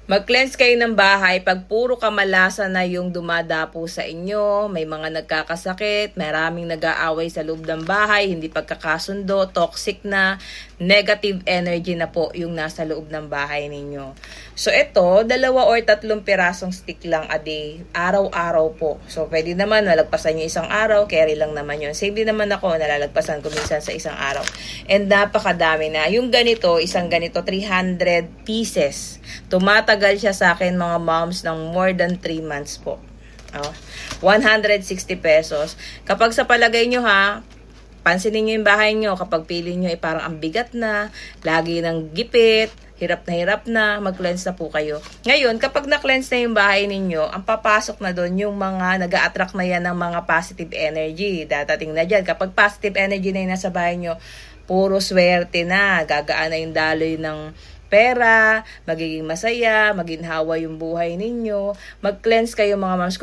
Mag-cleanse kayo ng bahay pag puro kamalasan na yung dumadapo sa inyo, may mga nagkakasakit, maraming nag-aaway sa loob ng bahay, hindi pagkakasundo, toxic na, negative energy na po yung nasa loob ng bahay ninyo. So ito, 2 or 3 pirasong stick lang a day, araw-araw po. So pwede naman nalagpasan nyo isang araw, carry lang naman yun. Same din naman ako, nalalagpasan ko minsan sa isang araw. And napakadami na. Yung ganito, isang ganito, 300 pieces. Tumatagal siya sa akin mga moms ng more than 3 months po. 160 pesos. Kapag sa palagay nyo ha, pansinin nyo yung bahay nyo, kapag pili nyo parang ang bigat na, lagi ng gipit, hirap na, mag-cleanse na po kayo. Ngayon, kapag na-cleanse na yung bahay ninyo, ang papasok na doon yung mga nag-a-attract na yan ng mga positive energy. Dadating na dyan. Kapag positive energy na yung nasa bahay nyo, puro swerte na, gagaan na yung daloy ng pera, magiging masaya, maginhawa yung buhay ninyo. Mag-cleanse kayo mga moms.